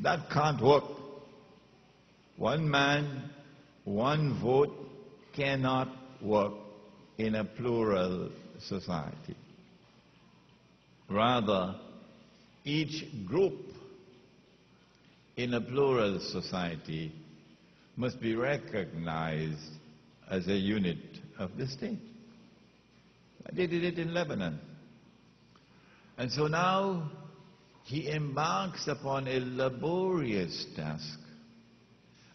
That can't work. One man, one vote cannot work in a plural society. Rather, each group in a plural society must be recognized as a unit of the state. They did it in Lebanon. And so now he embarks upon a laborious task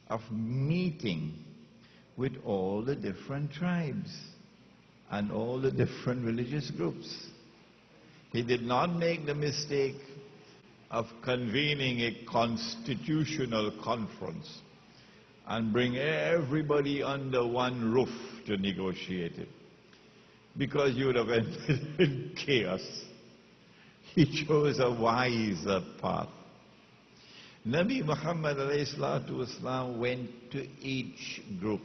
of meeting with all the different tribes and all the different religious groups. He did not make the mistake of convening a constitutional conference and bring everybody under one roof to negotiate it, because you would have ended in chaos. He chose a wiser path. Nabi Muhammad ﷺ went to each group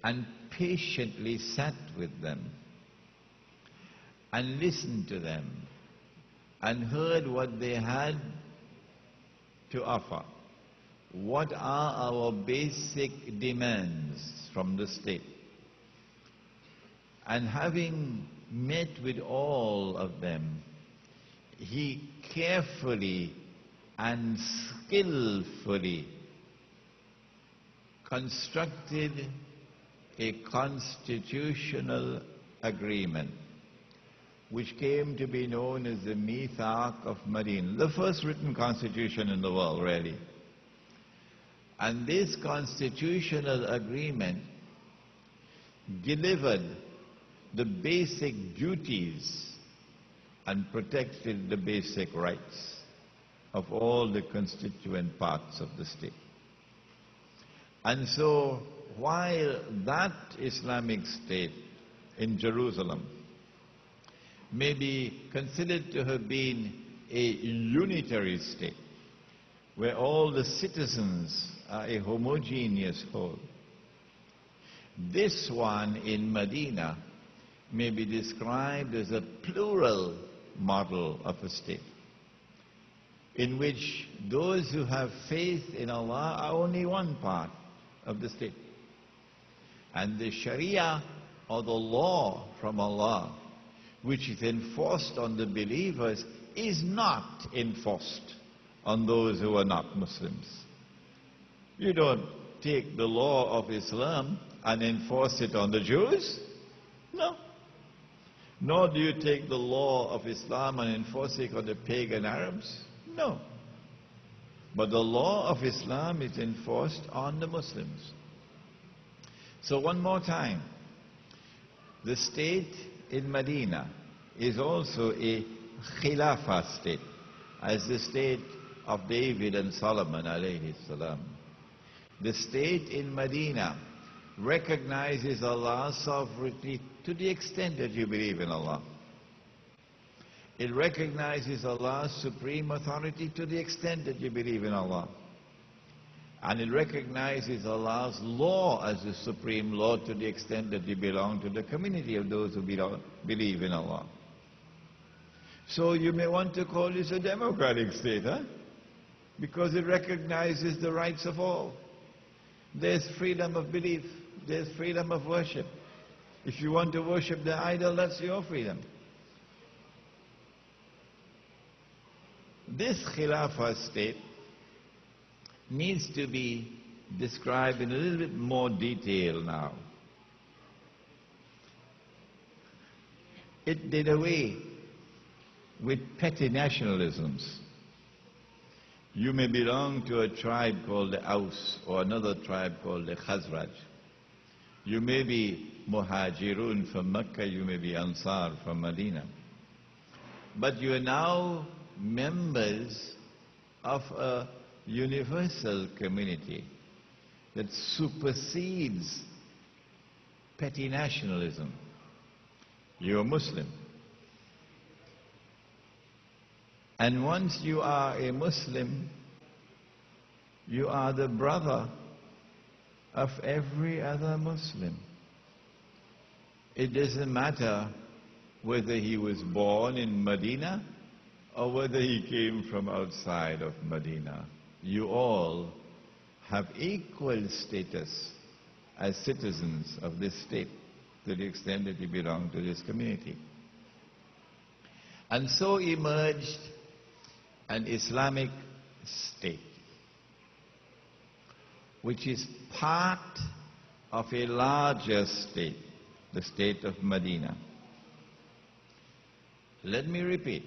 and patiently sat with them and listened to them and heard what they had to offer. What are our basic demands from the state? And having met with all of them, he carefully and skillfully constructed a constitutional agreement which came to be known as the Mithaq of Medina, the first written constitution in the world, really. And this constitutional agreement delivered the basic duties and protected the basic rights of all the constituent parts of the state. And so, while that Islamic state in Jerusalem may be considered to have been a unitary state, where all the citizens are a homogeneous whole, this one in Medina may be described as a plural model of a state, in which those who have faith in Allah are only one part of the state. And the Sharia, or the law from Allah, which is enforced on the believers, is not enforced on those who are not Muslims. You don't take the law of Islam and enforce it on the Jews. No. Nor do you take the law of Islam and enforce it on the pagan Arabs. No. But the law of Islam is enforced on the Muslims. So one more time, the state in Medina is also a Khilafah state, as the state of David and Solomon alayhi salam. The state in Medina recognizes Allah's sovereignty to the extent that you believe in Allah. It recognizes Allah's supreme authority to the extent that you believe in Allah. And it recognizes Allah's law as the supreme law to the extent that you belong to the community of those who believe in Allah. So you may want to call this a democratic state, huh? Because it recognizes the rights of all. There's freedom of belief. There's freedom of worship. If you want to worship the idol, that's your freedom. This Khilafah state needs to be described in a little bit more detail now. It did away with petty nationalisms. You may belong to a tribe called the Aus or another tribe called the Khazraj. You may be Muhajirun from Mecca, you may be Ansar from Medina. But you are now members of a universal community that supersedes petty nationalism. You're Muslim. And once you are a Muslim, you are the brother of every other Muslim. It doesn't matter whether he was born in Medina or whether he came from outside of Medina, you all have equal status as citizens of this state to the extent that you belong to this community. And so emerged an Islamic state, which is part of a larger state, the state of Medina. Let me repeat.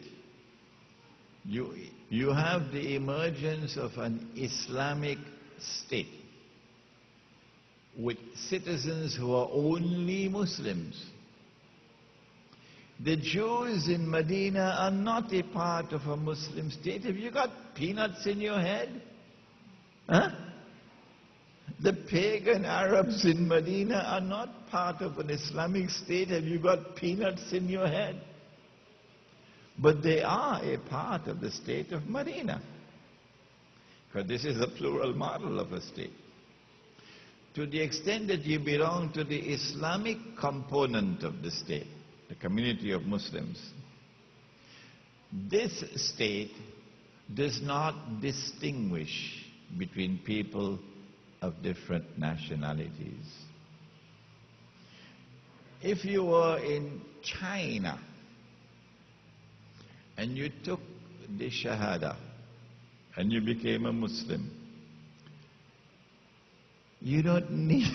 You have the emergence of an Islamic state with citizens who are only Muslims. The Jews in Medina are not a part of a Muslim state. Have you got peanuts in your head? Huh? The pagan Arabs in Medina are not part of an Islamic state. Have you got peanuts in your head? But they are a part of the state of Medina. Because this is a plural model of a state. To the extent that you belong to the Islamic component of the state, the community of Muslims, this state does not distinguish between people of different nationalities. If you were in China and you took the Shahada and you became a Muslim, you don't need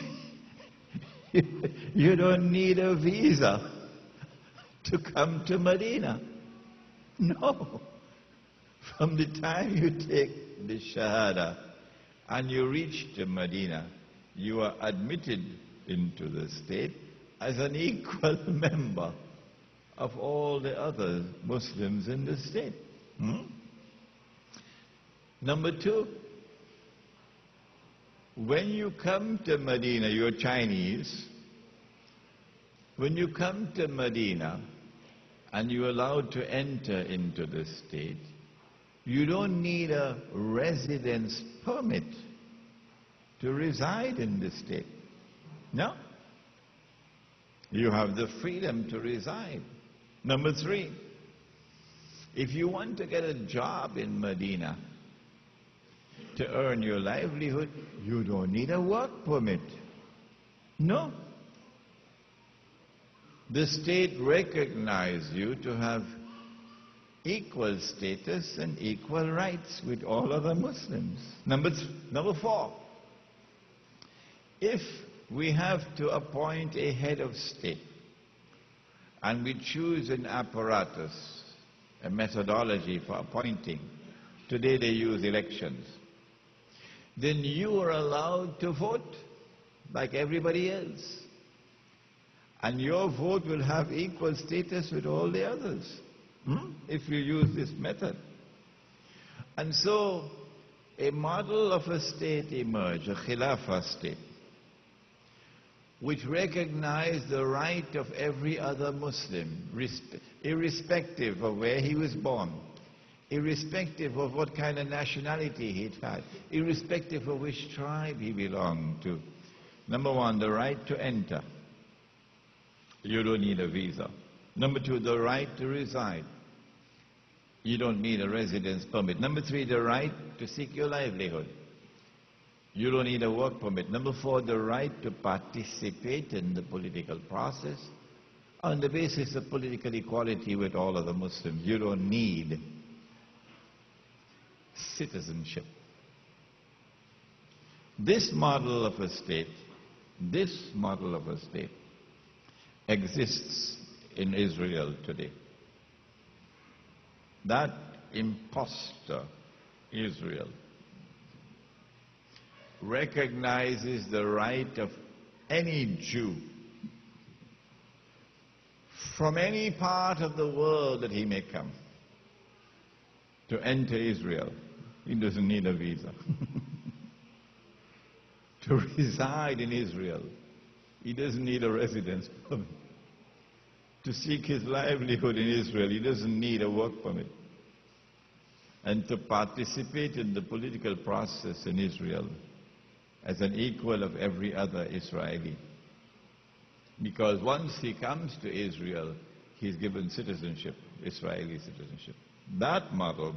you don't need a visa to come to Medina. No. From the time you take the Shahada and you reach to Medina, you are admitted into the state as an equal member of all the other Muslims in the state. Number two, when you come to Medina, you're Chinese. When you come to Medina and you're allowed to enter into the state, you don't need a residence permit to reside in the state. No. You have the freedom to reside. Number three, if you want to get a job in Medina to earn your livelihood, you don't need a work permit. No. The state recognizes you to have equal status and equal rights with all other Muslims. Number four, if we have to appoint a head of state and we choose an apparatus, a methodology for appointing, today they use elections, then you are allowed to vote like everybody else. And your vote will have equal status with all the others, if you use this method. And so, a model of a state emerged, a Khilafah state, which recognized the right of every other Muslim, irrespective of where he was born, irrespective of what kind of nationality he had, irrespective of which tribe he belonged to. Number one, the right to enter. You don't need a visa. Number two, the right to reside. You don't need a residence permit. Number three, the right to seek your livelihood. You don't need a work permit. Number four, the right to participate in the political process on the basis of political equality with all other Muslims. You don't need citizenship. This model of a state exists in Israel today. That impostor Israel recognizes the right of any Jew from any part of the world that he may come to enter Israel. He doesn't need a visa. To reside in Israel, he doesn't need a residence permit. To seek his livelihood in Israel, he doesn't need a work permit. And to participate in the political process in Israel as an equal of every other Israeli. Because once he comes to Israel, he's given citizenship, Israeli citizenship. That model